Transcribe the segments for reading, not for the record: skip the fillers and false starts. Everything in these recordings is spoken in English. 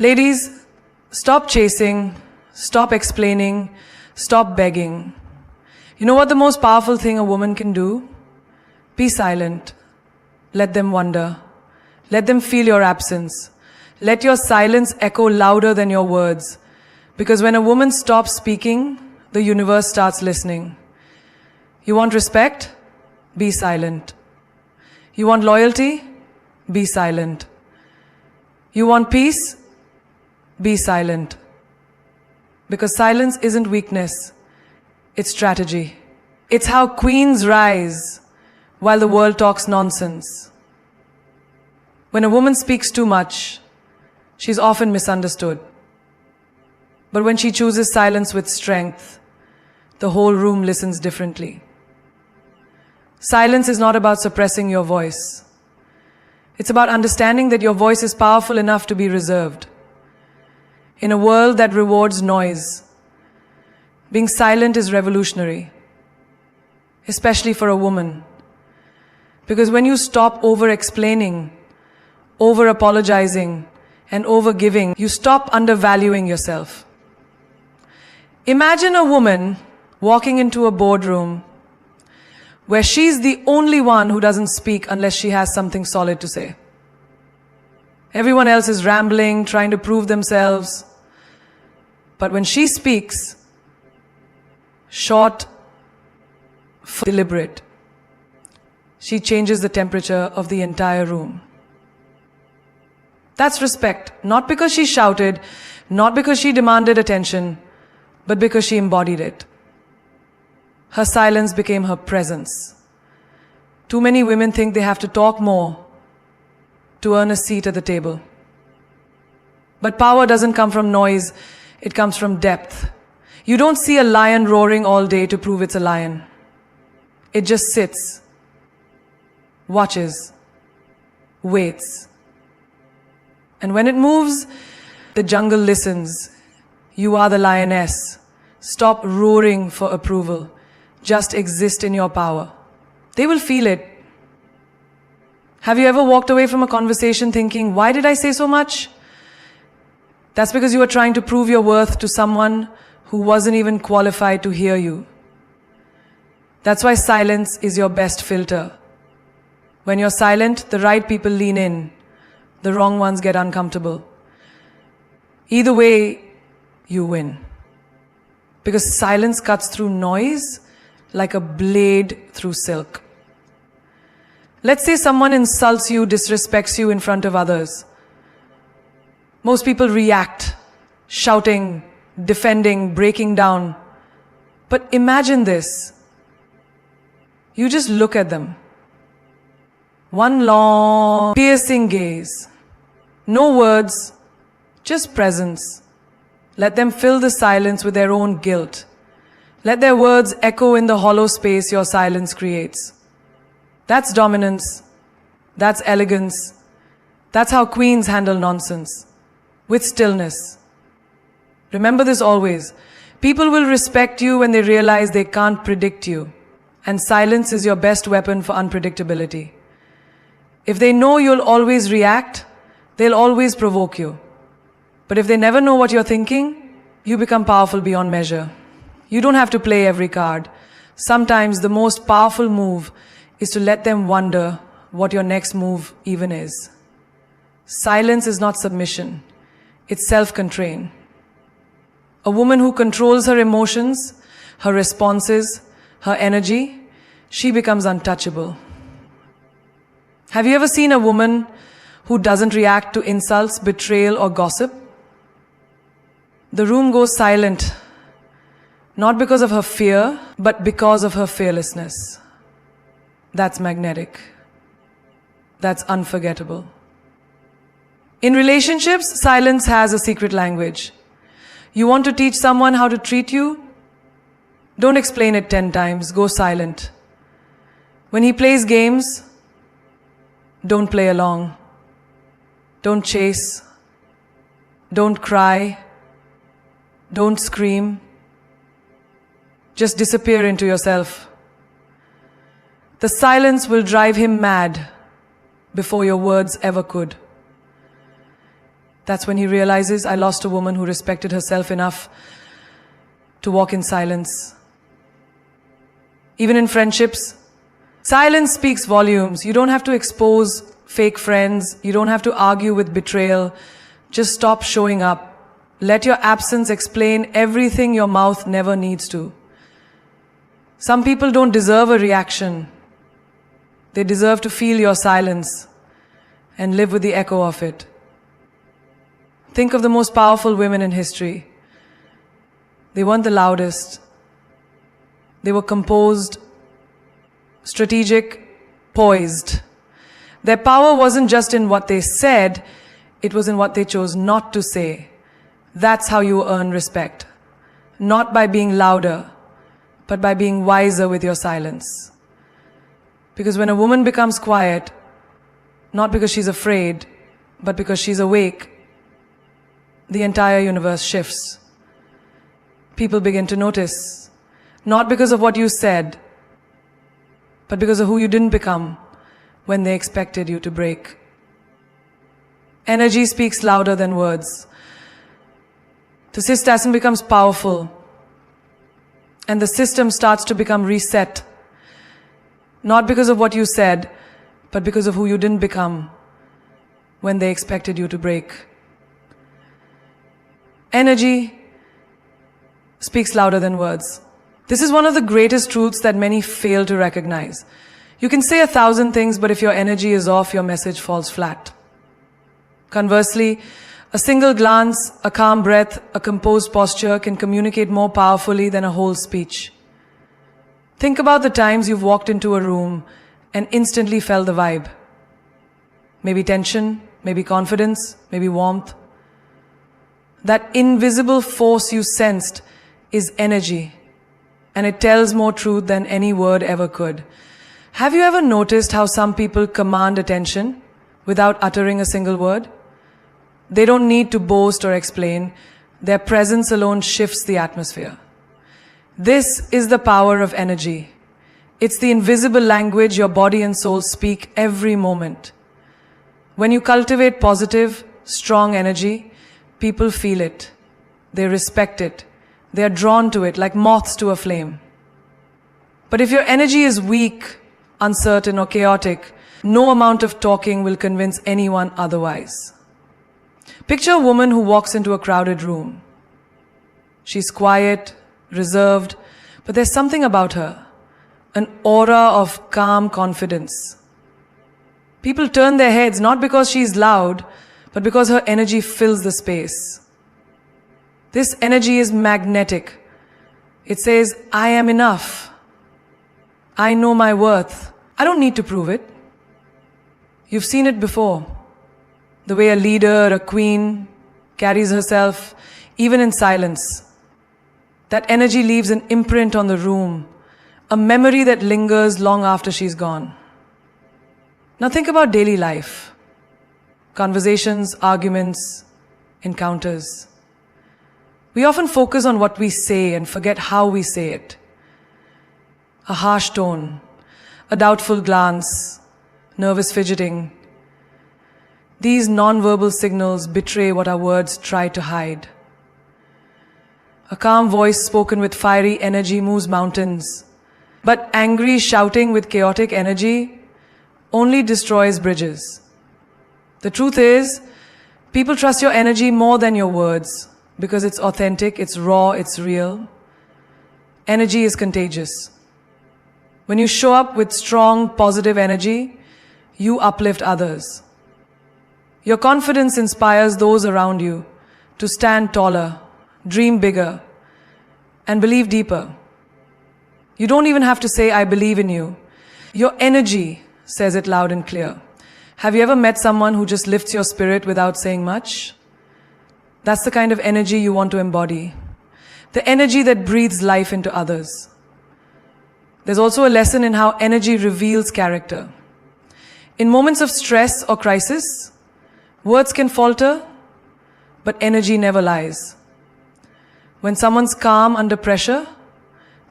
Ladies, stop chasing, stop explaining, stop begging. You know what the most powerful thing a woman can do? Be silent. Let them wonder. Let them feel your absence. Let your silence echo louder than your words. Because when a woman stops speaking, the universe starts listening. You want respect? Be silent. You want loyalty? Be silent. You want peace? Be silent. Because silence isn't weakness, it's strategy. It's how queens rise while the world talks nonsense. When a woman speaks too much, she's often misunderstood. But when she chooses silence with strength, the whole room listens differently. Silence is not about suppressing your voice. It's about understanding that your voice is powerful enough to be reserved. In a world that rewards noise, being silent is revolutionary, especially for a woman. Because when you stop over-explaining, over-apologizing, and over-giving, you stop undervaluing yourself. Imagine a woman walking into a boardroom where she's the only one who doesn't speak unless she has something solid to say. Everyone else is rambling, trying to prove themselves. But when she speaks, short, deliberate, she changes the temperature of the entire room. That's respect, not because she shouted, not because she demanded attention, but because she embodied it. Her silence became her presence. Too many women think they have to talk more to earn a seat at the table. But power doesn't come from noise, it comes from depth. You don't see a lion roaring all day to prove it's a lion. It just sits, watches, waits. And when it moves, the jungle listens. You are the lioness. Stop roaring for approval. Just exist in your power. They will feel it. Have you ever walked away from a conversation thinking, why did I say so much? That's because you were trying to prove your worth to someone who wasn't even qualified to hear you. That's why silence is your best filter. When you're silent, the right people lean in. The wrong ones get uncomfortable. Either way, you win. Because silence cuts through noise like a blade through silk. Let's say someone insults you, disrespects you in front of others. Most people react, shouting, defending, breaking down. But imagine this. You just look at them. One long, piercing gaze. No words, just presence. Let them fill the silence with their own guilt. Let their words echo in the hollow space your silence creates. That's dominance. That's elegance. That's how queens handle nonsense. With stillness. Remember this always. People will respect you when they realize they can't predict you. And silence is your best weapon for unpredictability. If they know you'll always react, they'll always provoke you. But if they never know what you're thinking, you become powerful beyond measure. You don't have to play every card. Sometimes the most powerful move is to let them wonder what your next move even is. Silence is not submission. It's self-constraint. A woman who controls her emotions, her responses, her energy, she becomes untouchable. Have you ever seen a woman who doesn't react to insults, betrayal, or gossip? The room goes silent, not because of her fear, but because of her fearlessness. That's magnetic. That's unforgettable. In relationships, silence has a secret language. You want to teach someone how to treat you? Don't explain it 10 times. Go silent. When he plays games, don't play along. Don't chase. Don't cry. Don't scream. Just disappear into yourself. The silence will drive him mad before your words ever could. That's when he realizes, I lost a woman who respected herself enough to walk in silence. Even in friendships, silence speaks volumes. You don't have to expose fake friends. You don't have to argue with betrayal. Just stop showing up. Let your absence explain everything your mouth never needs to. Some people don't deserve a reaction. They deserve to feel your silence and live with the echo of it. Think of the most powerful women in history. They weren't the loudest. They were composed, strategic, poised. Their power wasn't just in what they said, it was in what they chose not to say. That's how you earn respect. Not by being louder, but by being wiser with your silence. Because when a woman becomes quiet, not because she's afraid, but because she's awake, the entire universe shifts. People begin to notice, not because of what you said, but because of who you didn't become when they expected you to break. Energy speaks louder than words. The system becomes powerful, and the system starts to become reset, not because of what you said, but because of who you didn't become when they expected you to break. Energy speaks louder than words. This is one of the greatest truths that many fail to recognize. You can say 1,000 things, but if your energy is off, your message falls flat. Conversely, a single glance, a calm breath, a composed posture can communicate more powerfully than a whole speech. Think about the times you've walked into a room and instantly felt the vibe. Maybe tension, maybe confidence, maybe warmth. That invisible force you sensed is energy, and it tells more truth than any word ever could. Have you ever noticed how some people command attention without uttering a single word? They don't need to boast or explain. Their presence alone shifts the atmosphere. This is the power of energy. It's the invisible language your body and soul speak every moment. When you cultivate positive, strong energy, people feel it. They respect it. They are drawn to it like moths to a flame. But if your energy is weak, uncertain, or chaotic, no amount of talking will convince anyone otherwise. Picture a woman who walks into a crowded room. She's quiet, reserved, but there's something about her, an aura of calm confidence. People turn their heads not because she's loud, but because her energy fills the space. This energy is magnetic. It says, I am enough. I know my worth. I don't need to prove it. You've seen it before. The way a leader, a queen, carries herself, even in silence. That energy leaves an imprint on the room, a memory that lingers long after she's gone. Now think about daily life. Conversations, arguments, encounters. We often focus on what we say and forget how we say it. A harsh tone, a doubtful glance, nervous fidgeting. These non-verbal signals betray what our words try to hide. A calm voice spoken with fiery energy moves mountains, but angry shouting with chaotic energy only destroys bridges. The truth is, people trust your energy more than your words because it's authentic, it's raw, it's real. Energy is contagious. When you show up with strong, positive energy, you uplift others. Your confidence inspires those around you to stand taller, dream bigger, and believe deeper. You don't even have to say, I believe in you. Your energy says it loud and clear. Have you ever met someone who just lifts your spirit without saying much? That's the kind of energy you want to embody. The energy that breathes life into others. There's also a lesson in how energy reveals character. In moments of stress or crisis, words can falter, but energy never lies. When someone's calm under pressure,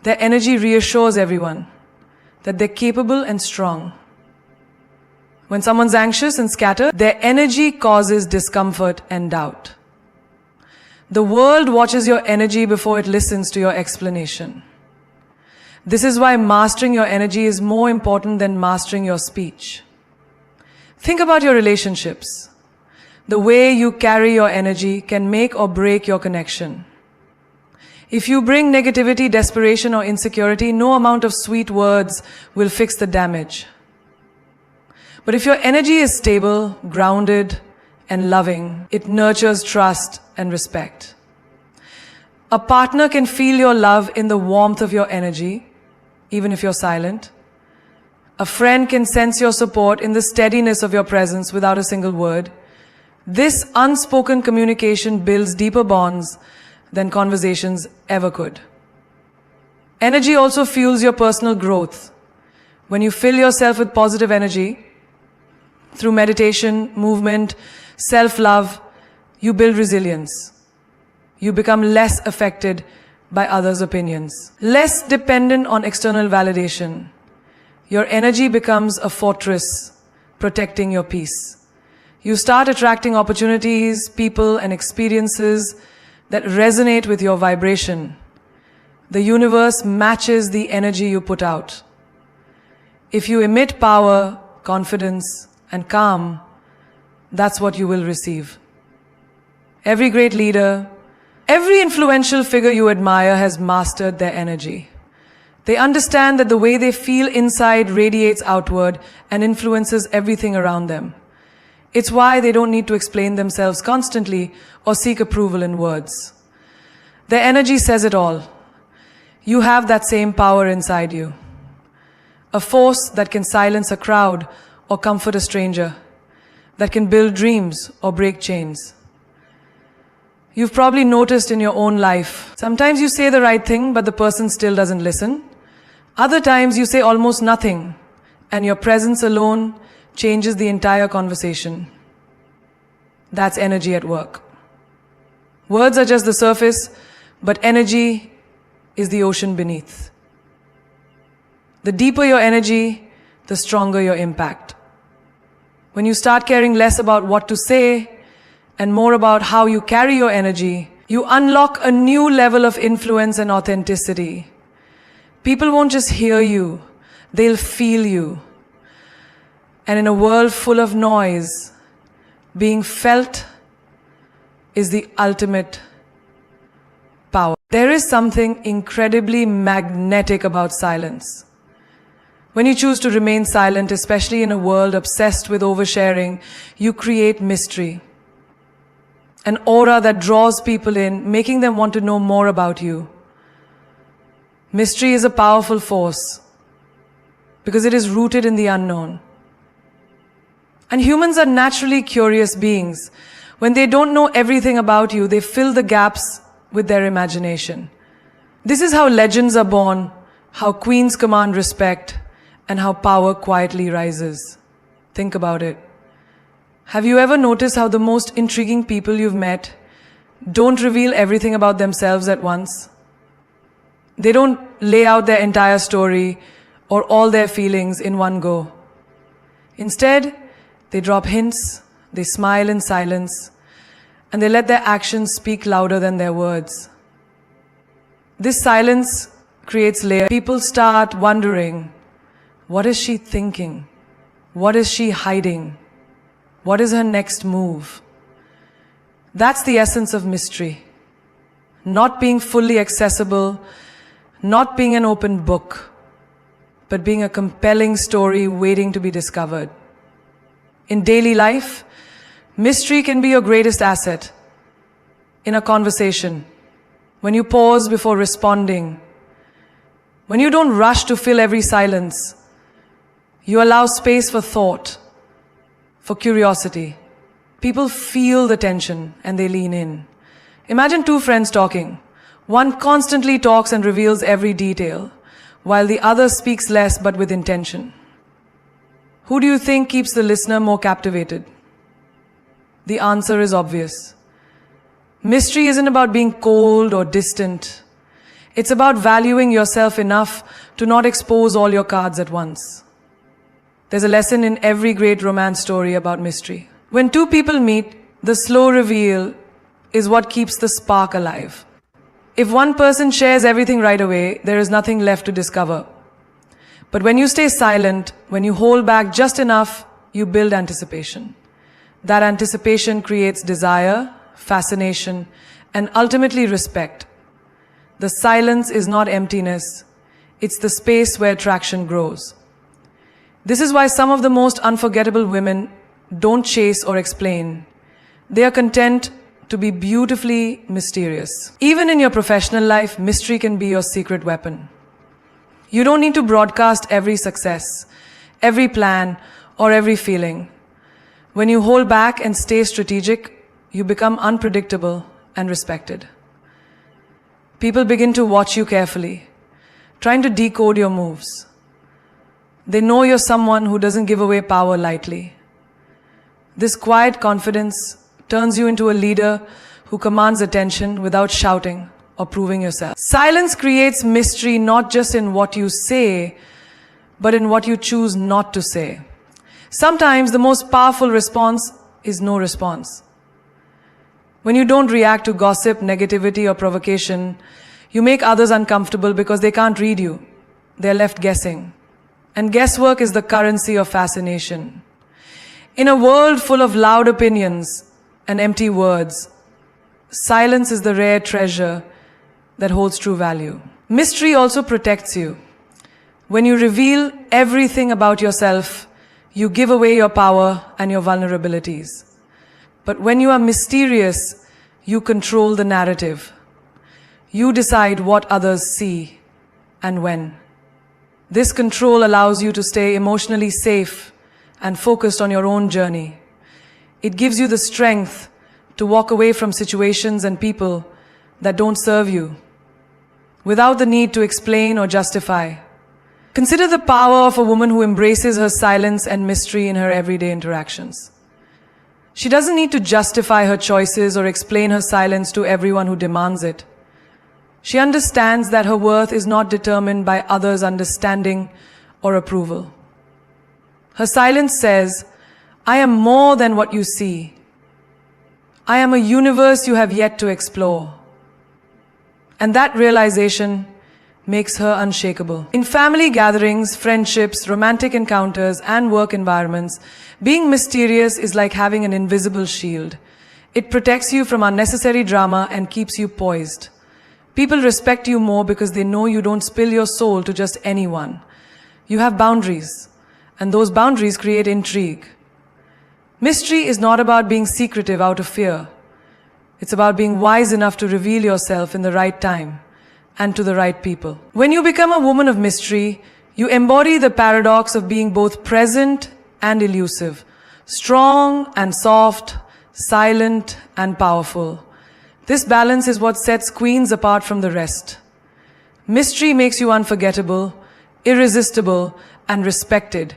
their energy reassures everyone that they're capable and strong. When someone's anxious and scattered, their energy causes discomfort and doubt. The world watches your energy before it listens to your explanation. This is why mastering your energy is more important than mastering your speech. Think about your relationships. The way you carry your energy can make or break your connection. If you bring negativity, desperation, or insecurity, no amount of sweet words will fix the damage. But if your energy is stable, grounded, and loving, it nurtures trust and respect. A partner can feel your love in the warmth of your energy, even if you're silent. A friend can sense your support in the steadiness of your presence without a single word. This unspoken communication builds deeper bonds than conversations ever could. Energy also fuels your personal growth. When you fill yourself with positive energy, through meditation, movement, self-love, you build resilience. You become less affected by others' opinions, less dependent on external validation. Your energy becomes a fortress, protecting your peace. You start attracting opportunities, people, and experiences that resonate with your vibration. The universe matches the energy you put out. If you emit power, confidence, and calm, that's what you will receive. Every great leader, every influential figure you admire has mastered their energy. They understand that the way they feel inside radiates outward and influences everything around them. It's why they don't need to explain themselves constantly or seek approval in words. Their energy says it all. You have that same power inside you. A force that can silence a crowd or comfort a stranger, that can build dreams or break chains. You've probably noticed in your own life, sometimes you say the right thing, but the person still doesn't listen. Other times you say almost nothing, and your presence alone changes the entire conversation. That's energy at work. Words are just the surface, but energy is the ocean beneath. The deeper your energy, the stronger your impact. When you start caring less about what to say and more about how you carry your energy, you unlock a new level of influence and authenticity. People won't just hear you, they'll feel you. And in a world full of noise, being felt is the ultimate power. There is something incredibly magnetic about silence. When you choose to remain silent, especially in a world obsessed with oversharing, you create mystery. An aura that draws people in, making them want to know more about you. Mystery is a powerful force because it is rooted in the unknown. And humans are naturally curious beings. When they don't know everything about you, they fill the gaps with their imagination. This is how legends are born, how queens command respect, and how power quietly rises. Think about it. Have you ever noticed how the most intriguing people you've met don't reveal everything about themselves at once? They don't lay out their entire story or all their feelings in one go. Instead, they drop hints, they smile in silence, and they let their actions speak louder than their words. This silence creates layers. People start wondering, what is she thinking? What is she hiding? What is her next move? That's the essence of mystery. Not being fully accessible, not being an open book, but being a compelling story waiting to be discovered. In daily life, mystery can be your greatest asset. In a conversation, when you pause before responding, when you don't rush to fill every silence, you allow space for thought, for curiosity. People feel the tension and they lean in. Imagine two friends talking. One constantly talks and reveals every detail, while the other speaks less but with intention. Who do you think keeps the listener more captivated? The answer is obvious. Mystery isn't about being cold or distant. It's about valuing yourself enough to not expose all your cards at once. There's a lesson in every great romance story about mystery. When two people meet, the slow reveal is what keeps the spark alive. If one person shares everything right away, there is nothing left to discover. But when you stay silent, when you hold back just enough, you build anticipation. That anticipation creates desire, fascination, and ultimately respect. The silence is not emptiness, it's the space where attraction grows. This is why some of the most unforgettable women don't chase or explain. They are content to be beautifully mysterious. Even in your professional life, mystery can be your secret weapon. You don't need to broadcast every success, every plan, or every feeling. When you hold back and stay strategic, you become unpredictable and respected. People begin to watch you carefully, trying to decode your moves. They know you're someone who doesn't give away power lightly. This quiet confidence turns you into a leader who commands attention without shouting or proving yourself. Silence creates mystery not just in what you say, but in what you choose not to say. Sometimes the most powerful response is no response. When you don't react to gossip, negativity, or provocation, you make others uncomfortable because they can't read you. They're left guessing. And guesswork is the currency of fascination. In a world full of loud opinions and empty words, silence is the rare treasure that holds true value. Mystery also protects you. When you reveal everything about yourself, you give away your power and your vulnerabilities. But when you are mysterious, you control the narrative. You decide what others see and when. This control allows you to stay emotionally safe and focused on your own journey. It gives you the strength to walk away from situations and people that don't serve you, without the need to explain or justify. Consider the power of a woman who embraces her silence and mystery in her everyday interactions. She doesn't need to justify her choices or explain her silence to everyone who demands it. She understands that her worth is not determined by others' understanding or approval. Her silence says, I am more than what you see. I am a universe you have yet to explore. And that realization makes her unshakable. In family gatherings, friendships, romantic encounters, and work environments, being mysterious is like having an invisible shield. It protects you from unnecessary drama and keeps you poised. People respect you more because they know you don't spill your soul to just anyone. You have boundaries, and those boundaries create intrigue. Mystery is not about being secretive out of fear. It's about being wise enough to reveal yourself in the right time and to the right people. When you become a woman of mystery, you embody the paradox of being both present and elusive, strong and soft, silent and powerful. This balance is what sets queens apart from the rest. Mystery makes you unforgettable, irresistible, and respected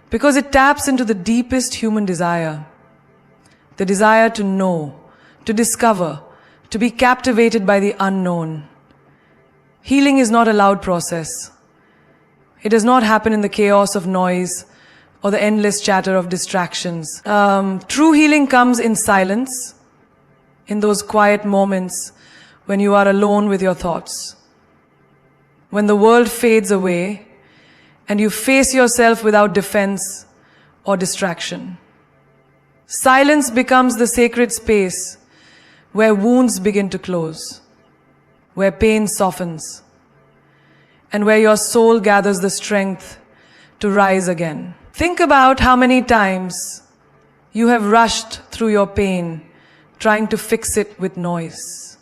because it taps into the deepest human desire. The desire to know, to discover, to be captivated by the unknown. Healing is not a loud process. It does not happen in the chaos of noise or the endless chatter of distractions. True healing comes in silence, in those quiet moments when you are alone with your thoughts. When the world fades away and you face yourself without defense or distraction. Silence becomes the sacred space where wounds begin to close, where pain softens, and where your soul gathers the strength to rise again. Think about how many times you have rushed through your pain, trying to fix it with noise,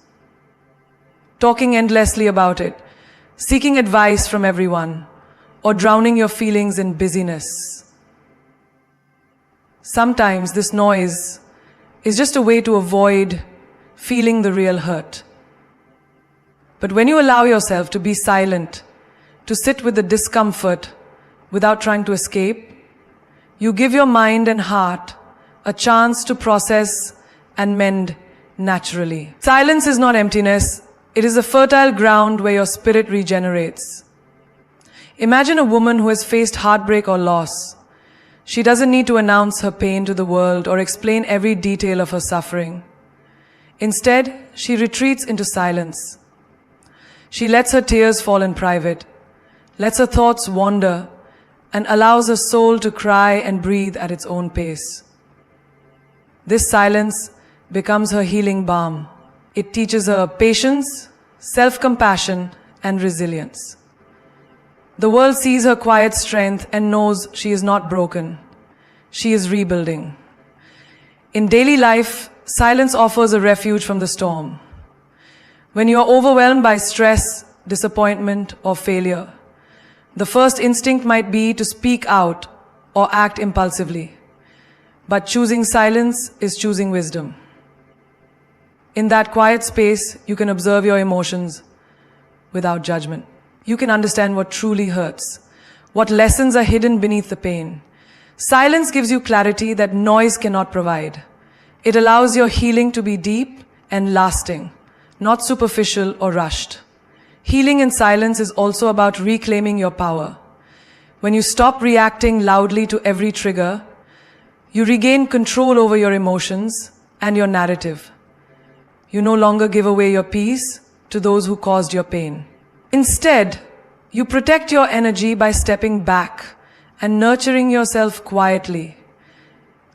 talking endlessly about it, seeking advice from everyone, or drowning your feelings in busyness. Sometimes this noise is just a way to avoid feeling the real hurt. But when you allow yourself to be silent, to sit with the discomfort without trying to escape, you give your mind and heart a chance to process and mend naturally. Silence is not emptiness, it is a fertile ground where your spirit regenerates. Imagine a woman who has faced heartbreak or loss. She doesn't need to announce her pain to the world or explain every detail of her suffering. Instead, she retreats into silence. She lets her tears fall in private, lets her thoughts wander, and allows her soul to cry and breathe at its own pace. This silence becomes her healing balm. It teaches her patience, self-compassion, and resilience. The world sees her quiet strength and knows she is not broken. She is rebuilding. In daily life, silence offers a refuge from the storm. When you are overwhelmed by stress, disappointment, or failure, the first instinct might be to speak out or act impulsively. But choosing silence is choosing wisdom. In that quiet space, you can observe your emotions without judgment. You can understand what truly hurts, what lessons are hidden beneath the pain. Silence gives you clarity that noise cannot provide. It allows your healing to be deep and lasting, not superficial or rushed. Healing in silence is also about reclaiming your power. When you stop reacting loudly to every trigger, you regain control over your emotions and your narrative. You no longer give away your peace to those who caused your pain. Instead, you protect your energy by stepping back and nurturing yourself quietly.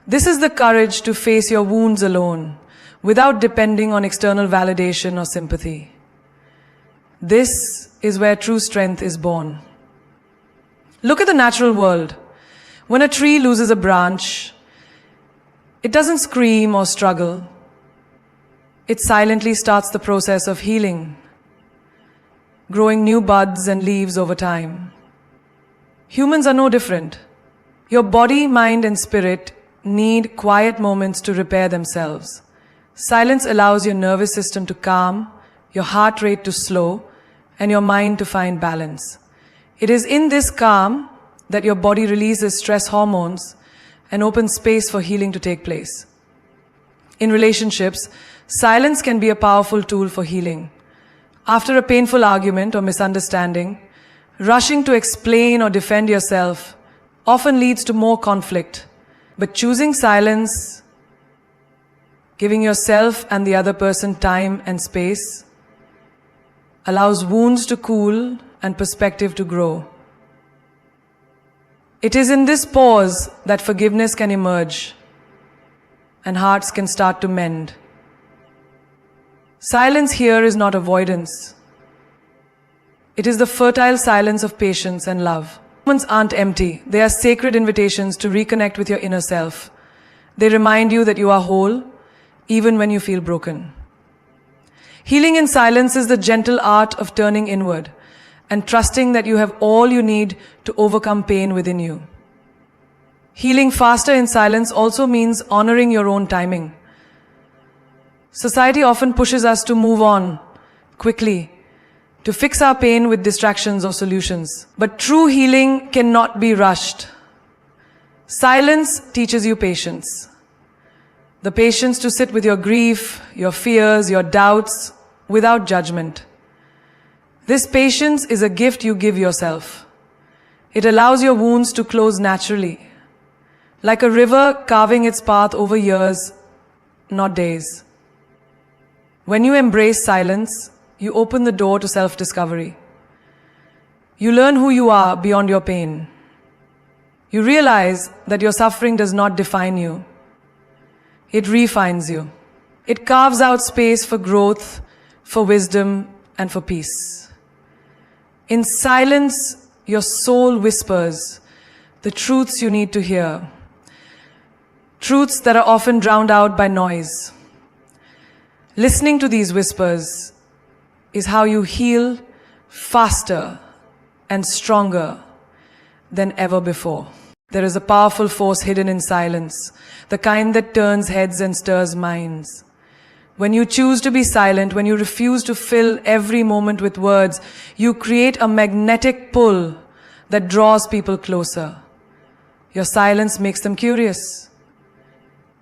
This is the courage to face your wounds alone, without depending on external validation or sympathy. This is where true strength is born. Look at the natural world. When a tree loses a branch, it doesn't scream or struggle. It silently starts the process of healing, growing new buds and leaves over time. Humans are no different. Your body, mind, and spirit need quiet moments to repair themselves. Silence allows your nervous system to calm, your heart rate to slow, and your mind to find balance. It is in this calm that your body releases stress hormones and opens space for healing to take place. In relationships, silence can be a powerful tool for healing. After a painful argument or misunderstanding, rushing to explain or defend yourself often leads to more conflict. But choosing silence, giving yourself and the other person time and space, allows wounds to cool and perspective to grow. It is in this pause that forgiveness can emerge and hearts can start to mend. Silence here is not avoidance. It is the fertile silence of patience and love. Moments aren't empty. They are sacred invitations to reconnect with your inner self. They remind you that you are whole, even when you feel broken. Healing in silence is the gentle art of turning inward and trusting that you have all you need to overcome pain within you. Healing faster in silence also means honoring your own timing. Society often pushes us to move on quickly, to fix our pain with distractions or solutions. But true healing cannot be rushed. Silence teaches you patience. The patience to sit with your grief, your fears, your doubts, without judgment. This patience is a gift you give yourself. It allows your wounds to close naturally, like a river carving its path over years, not days. When you embrace silence, you open the door to self-discovery. You learn who you are beyond your pain. You realize that your suffering does not define you. It refines you. It carves out space for growth, for wisdom, and for peace. In silence, your soul whispers the truths you need to hear. Truths that are often drowned out by noise. Listening to these whispers is how you heal faster and stronger than ever before. There is a powerful force hidden in silence, the kind that turns heads and stirs minds. When you choose to be silent, when you refuse to fill every moment with words, you create a magnetic pull that draws people closer. Your silence makes them curious.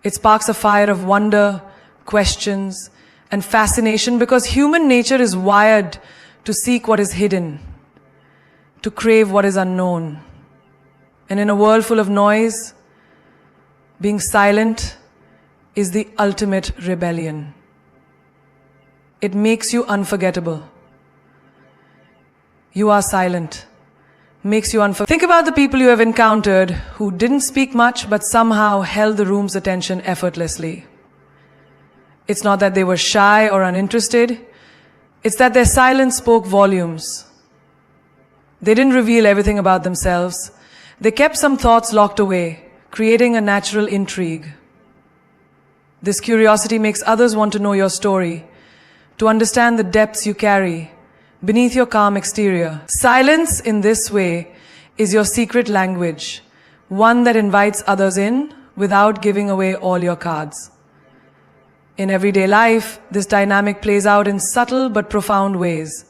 It sparks a fire of wonder, questions, and fascination because human nature is wired to seek what is hidden, to crave what is unknown. And in a world full of noise, Being silent is the ultimate rebellion. It makes you unforgettable. You are silent. Makes you unforgettable. Think about the people you have encountered who didn't speak much but somehow held the room's attention effortlessly. It's not that they were shy or uninterested. It's that their silence spoke volumes. They didn't reveal everything about themselves. They kept some thoughts locked away, creating a natural intrigue. This curiosity makes others want to know your story, to understand the depths you carry beneath your calm exterior. Silence in this way is your secret language, one that invites others in without giving away all your cards. In everyday life, this dynamic plays out in subtle but profound ways.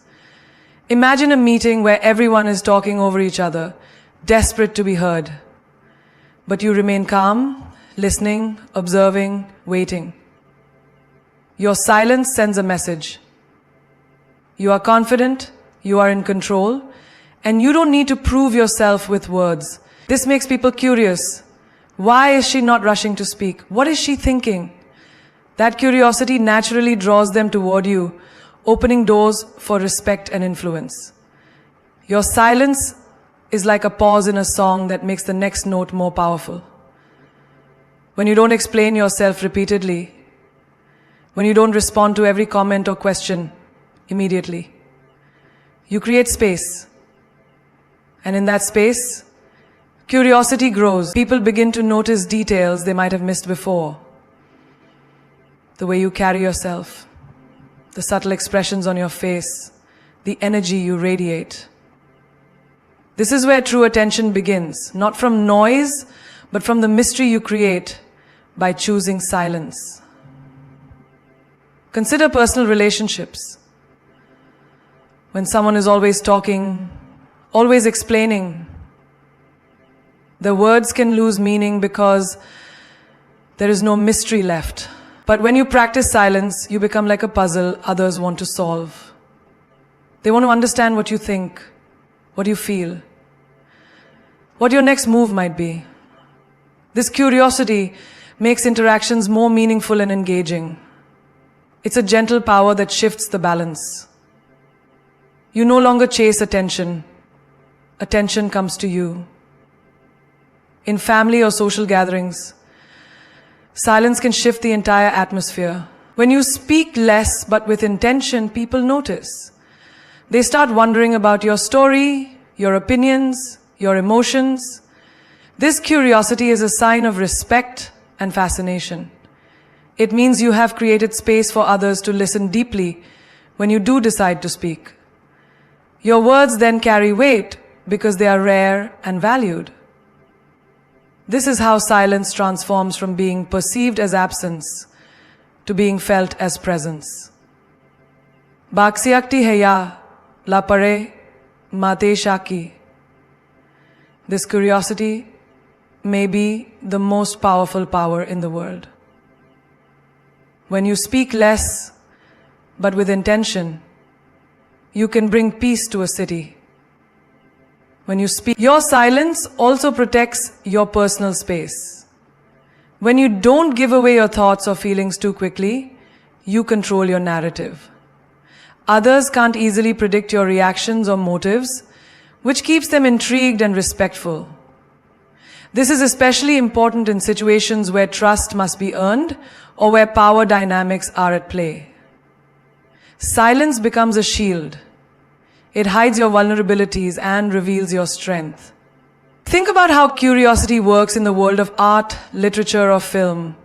Imagine a meeting where everyone is talking over each other, desperate to be heard. But you remain calm, listening, observing, waiting. Your silence sends a message. You are confident, you are in control, and you don't need to prove yourself with words. This makes people curious. Why is she not rushing to speak? What is she thinking? That curiosity naturally draws them toward you, opening doors for respect and influence. Your silence is like a pause in a song that makes the next note more powerful. When you don't explain yourself repeatedly, when you don't respond to every comment or question immediately, you create space. And in that space, curiosity grows. People begin to notice details they might have missed before. The way you carry yourself, the subtle expressions on your face, the energy you radiate. This is where true attention begins, not from noise, but from the mystery you create by choosing silence. Consider personal relationships. When someone is always talking, always explaining, the words can lose meaning because there is no mystery left. But when you practice silence, you become like a puzzle others want to solve. They want to understand what you think, what you feel, what your next move might be. This curiosity makes interactions more meaningful and engaging. It's a gentle power that shifts the balance. You no longer chase attention. Attention comes to you. In family or social gatherings, silence can shift the entire atmosphere. When you speak less but with intention, people notice. They start wondering about your story, your opinions, your emotions. This curiosity is a sign of respect and fascination. It means you have created space for others to listen deeply when you do decide to speak. Your words then carry weight because they are rare and valued. This is how silence transforms from being perceived as absence to being felt as presence. Baksiakti heya la pare mate shaki. This curiosity may be the most powerful power in the world. When you speak less, but with intention, you can bring peace to a city. When you speak, your silence also protects your personal space. When you don't give away your thoughts or feelings too quickly, you control your narrative. Others can't easily predict your reactions or motives, which keeps them intrigued and respectful. This is especially important in situations where trust must be earned or where power dynamics are at play. Silence becomes a shield. It hides your vulnerabilities and reveals your strength. Think about how curiosity works in the world of art, literature, or film.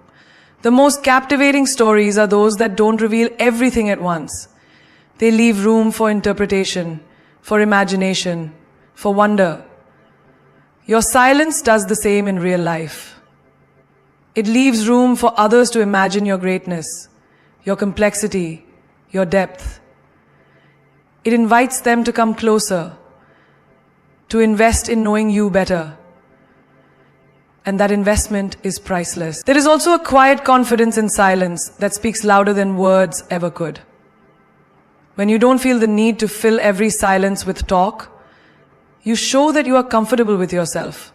The most captivating stories are those that don't reveal everything at once. They leave room for interpretation, for imagination, for wonder. Your silence does the same in real life. It leaves room for others to imagine your greatness, your complexity, your depth. It invites them to come closer, to invest in knowing you better. And that investment is priceless. There is also a quiet confidence in silence that speaks louder than words ever could. When you don't feel the need to fill every silence with talk, you show that you are comfortable with yourself.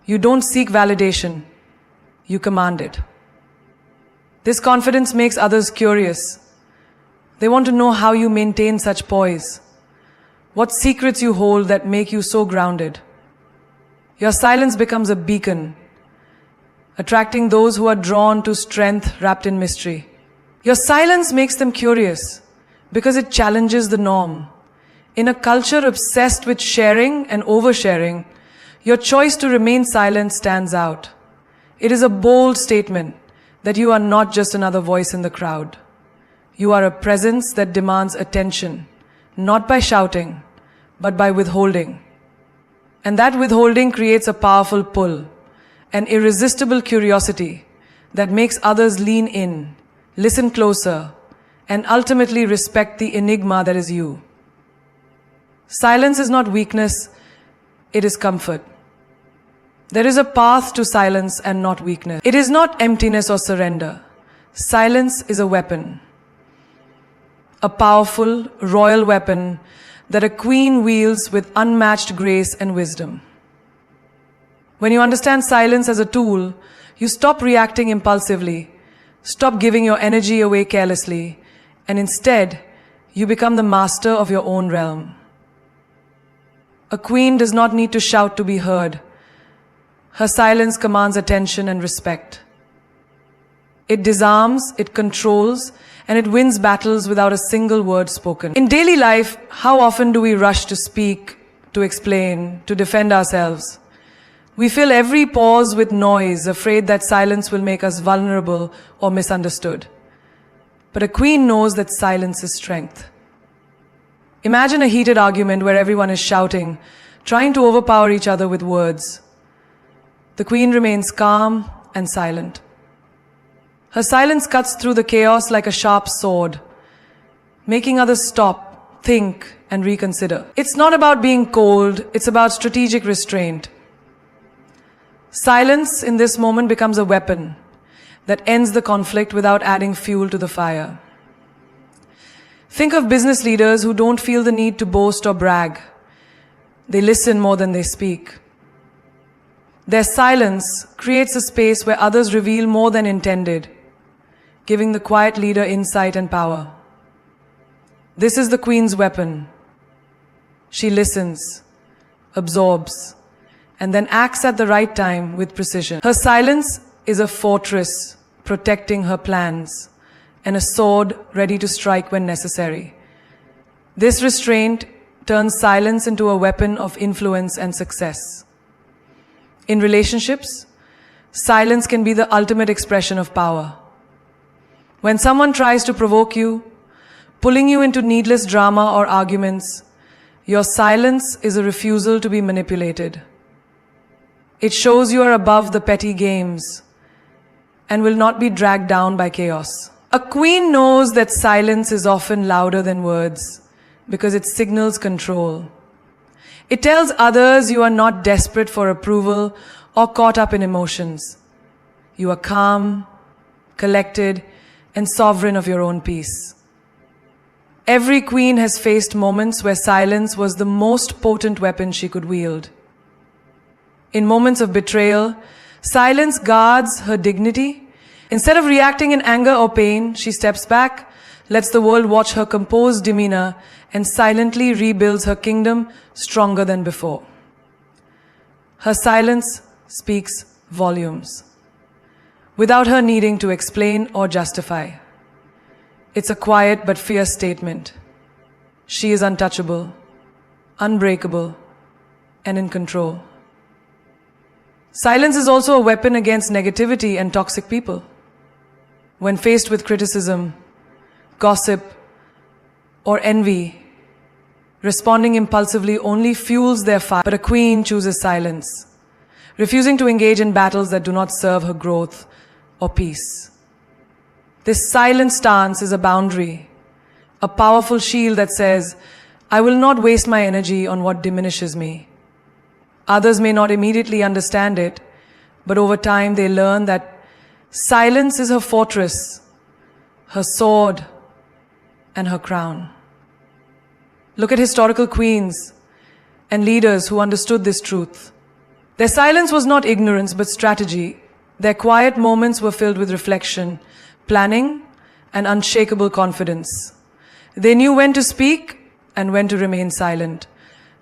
You don't seek validation. you command it. This confidence makes others curious. They want to know how you maintain such poise, what secrets you hold that make you so grounded. Your silence becomes a beacon, attracting those who are drawn to strength wrapped in mystery. Your silence makes them curious because it challenges the norm. In a culture obsessed with sharing and oversharing, your choice to remain silent stands out. It is a bold statement that you are not just another voice in the crowd. You are a presence that demands attention, not by shouting, but by withholding. And that withholding creates a powerful pull, an irresistible curiosity that makes others lean in, listen closer, and ultimately respect the enigma that is you. Silence is not weakness, it is comfort. There is a path to silence and not weakness. It is not emptiness or surrender. Silence is a weapon. A powerful, royal weapon that a queen wields with unmatched grace and wisdom. When you understand silence as a tool, you stop reacting impulsively, stop giving your energy away carelessly, and instead, you become the master of your own realm. A queen does not need to shout to be heard. Her silence commands attention and respect. It disarms, it controls, and it wins battles without a single word spoken. In daily life, how often do we rush to speak, to explain, to defend ourselves? We fill every pause with noise, afraid that silence will make us vulnerable or misunderstood. But a queen knows that silence is strength. Imagine a heated argument where everyone is shouting, trying to overpower each other with words. The queen remains calm and silent. Her silence cuts through the chaos like a sharp sword, making others stop, think, and reconsider. It's not about being cold, it's about strategic restraint. Silence in this moment becomes a weapon that ends the conflict without adding fuel to the fire. Think of business leaders who don't feel the need to boast or brag. They listen more than they speak. Their silence creates a space where others reveal more than intended, giving the quiet leader insight and power. This is the queen's weapon. She listens, absorbs, and then acts at the right time with precision. Her silence is a fortress protecting her plans and a sword ready to strike when necessary. This restraint turns silence into a weapon of influence and success. In relationships, silence can be the ultimate expression of power. When someone tries to provoke you, pulling you into needless drama or arguments, your silence is a refusal to be manipulated. It shows you are above the petty games and will not be dragged down by chaos. A queen knows that silence is often louder than words because it signals control. It tells others you are not desperate for approval or caught up in emotions. You are calm, collected, and sovereign of your own peace. Every queen has faced moments where silence was the most potent weapon she could wield. In moments of betrayal, silence guards her dignity. Instead of reacting in anger or pain, she steps back, lets the world watch her composed demeanor, and silently rebuilds her kingdom stronger than before. Her silence speaks volumes, without her needing to explain or justify. It's a quiet but fierce statement. She is untouchable, unbreakable, and in control. Silence is also a weapon against negativity and toxic people. When faced with criticism, gossip, or envy, responding impulsively only fuels their fire. But a queen chooses silence, refusing to engage in battles that do not serve her growth or peace. This silent stance is a boundary, a powerful shield that says, I will not waste my energy on what diminishes me. Others may not immediately understand it, but over time they learn that silence is her fortress, her sword, and her crown. Look at historical queens and leaders who understood this truth. Their silence was not ignorance but strategy. Their quiet moments were filled with reflection, planning, and unshakable confidence. They knew when to speak and when to remain silent,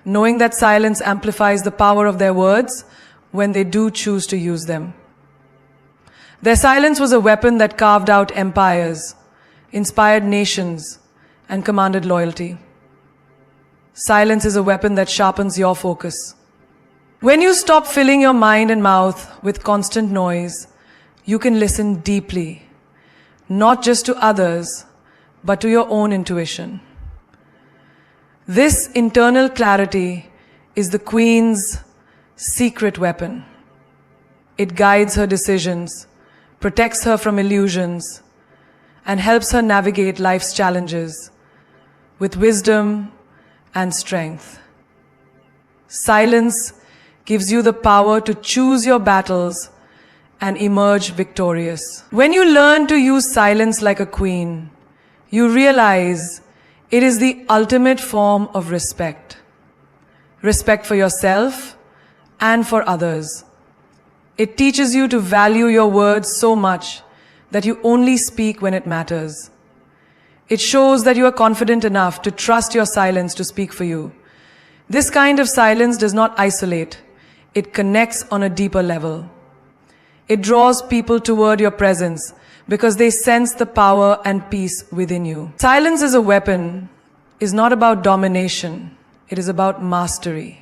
knowing that silence amplifies the power of their words when they do choose to use them. Their silence was a weapon that carved out empires, inspired nations, and commanded loyalty. Silence is a weapon that sharpens your focus. When you stop filling your mind and mouth with constant noise, you can listen deeply, not just to others, but to your own intuition. This internal clarity is the Queen's secret weapon. It guides her decisions, protects her from illusions, and helps her navigate life's challenges with wisdom and strength. Silence gives you the power to choose your battles and emerge victorious. When you learn to use silence like a queen, you realize it is the ultimate form of respect. Respect for yourself and for others. It teaches you to value your words so much that you only speak when it matters. It shows that you are confident enough to trust your silence to speak for you. This kind of silence does not isolate. It connects on a deeper level. It draws people toward your presence because they sense the power and peace within you. Silence as a weapon is not about domination. It is about mastery.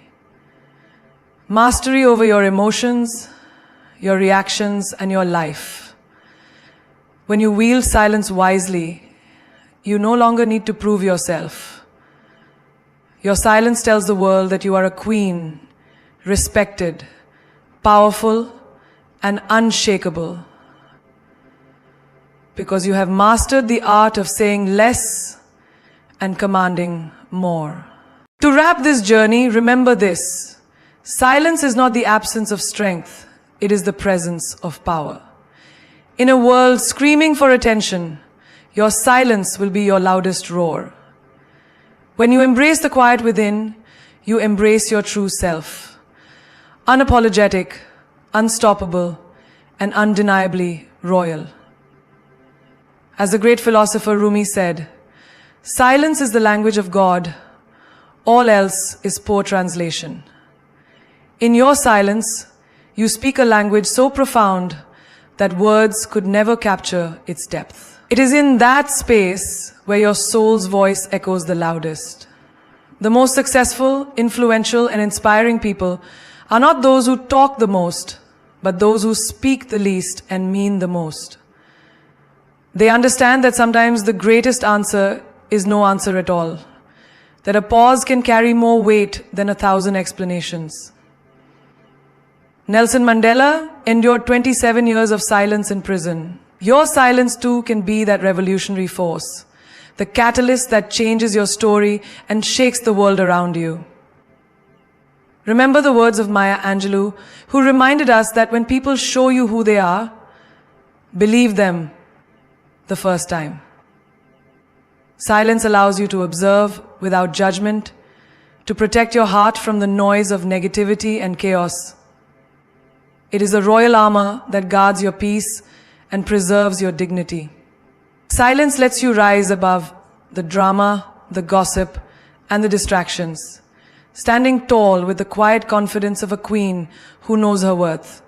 Mastery over your emotions, your reactions, and your life. When you wield silence wisely, you no longer need to prove yourself. Your silence tells the world that you are a queen, respected, powerful, and unshakable, because you have mastered the art of saying less and commanding more. To wrap this journey, remember this: silence is not the absence of strength, it is the presence of power. In a world screaming for attention, your silence will be your loudest roar. When you embrace the quiet within, you embrace your true self. Unapologetic, unstoppable, and undeniably royal. As the great philosopher Rumi said, silence is the language of God, all else is poor translation. In your silence, you speak a language so profound that words could never capture its depth. It is in that space where your soul's voice echoes the loudest. The most successful, influential, and inspiring people are not those who talk the most, but those who speak the least and mean the most. They understand that sometimes the greatest answer is no answer at all, that a pause can carry more weight than 1,000 explanations. Nelson Mandela endured 27 years of silence in prison. Your silence too can be that revolutionary force, the catalyst that changes your story and shakes the world around you. Remember the words of Maya Angelou, who reminded us that when people show you who they are, believe them the first time. Silence allows you to observe without judgment, to protect your heart from the noise of negativity and chaos. It is a royal armor that guards your peace and preserves your dignity. Silence lets you rise above the drama, the gossip, and the distractions, standing tall with the quiet confidence of a queen who knows her worth.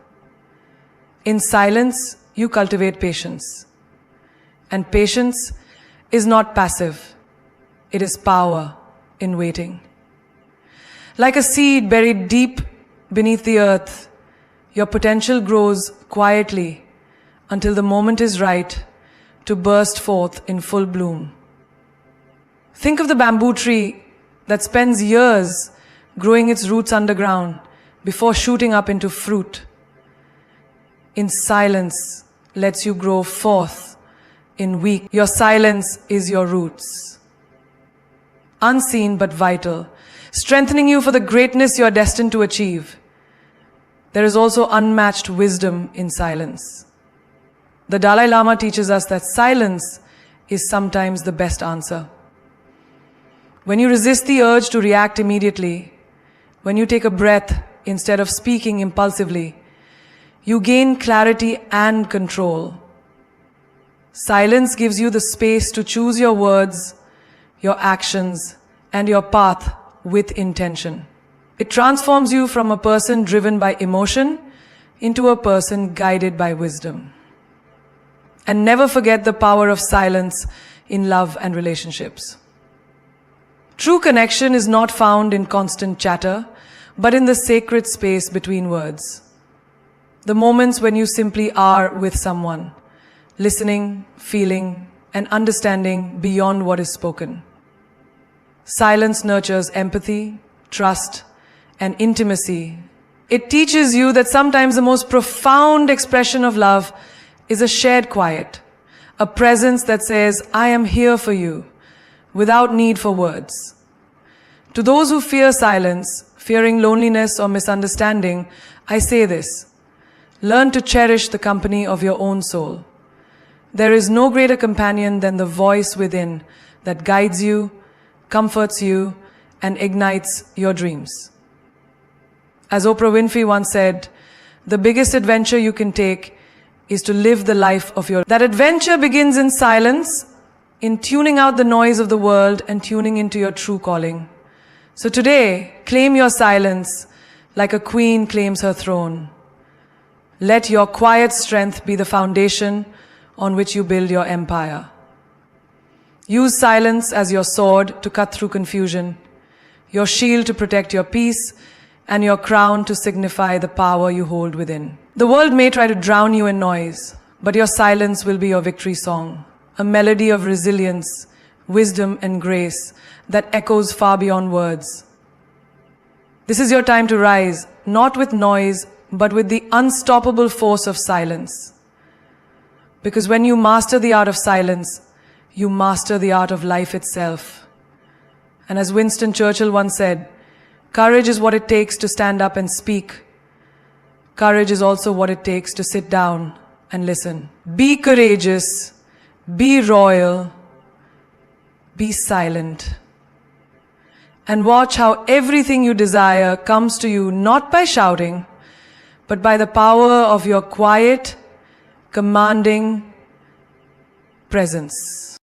In silence, you cultivate patience. And patience is not passive. It is power in waiting. Like a seed buried deep beneath the earth, your potential grows quietly until the moment is right to burst forth in full bloom. Think of the bamboo tree that spends years growing its roots underground before shooting up into fruit. In silence lets you grow forth in weak. Your silence is your roots. Unseen but vital, strengthening you for the greatness you are destined to achieve. There is also unmatched wisdom in silence. The Dalai Lama teaches us that silence is sometimes the best answer. When you resist the urge to react immediately, when you take a breath instead of speaking impulsively, You gain clarity and control. Silence gives you the space to choose your words, your actions, and your path with intention. It transforms you from a person driven by emotion into a person guided by wisdom. And never forget the power of silence in love and relationships. True connection is not found in constant chatter, but in the sacred space between words. The moments when you simply are with someone, listening, feeling, and understanding beyond what is spoken. Silence nurtures empathy, trust, and intimacy. It teaches you that sometimes the most profound expression of love is a shared quiet, a presence that says, I am here for you, without need for words. To those who fear silence, fearing loneliness or misunderstanding, I say this: learn to cherish the company of your own soul. There is no greater companion than the voice within that guides you, comforts you, and ignites your dreams. As Oprah Winfrey once said, the biggest adventure you can take is to live the life of your... That adventure begins in silence, in tuning out the noise of the world and tuning into your true calling. So today, claim your silence like a queen claims her throne. Let your quiet strength be the foundation on which you build your empire. Use silence as your sword to cut through confusion, your shield to protect your peace, and your crown to signify the power you hold within. The world may try to drown you in noise, but your silence will be your victory song, a melody of resilience, wisdom, and grace that echoes far beyond words. This is your time to rise, not with noise, but with the unstoppable force of silence. Because when you master the art of silence, you master the art of life itself. And as Winston Churchill once said, courage is what it takes to stand up and speak. Courage is also what it takes to sit down and listen. Be courageous, be royal, be silent. And watch how everything you desire comes to you not by shouting, but by the power of your quiet, commanding presence.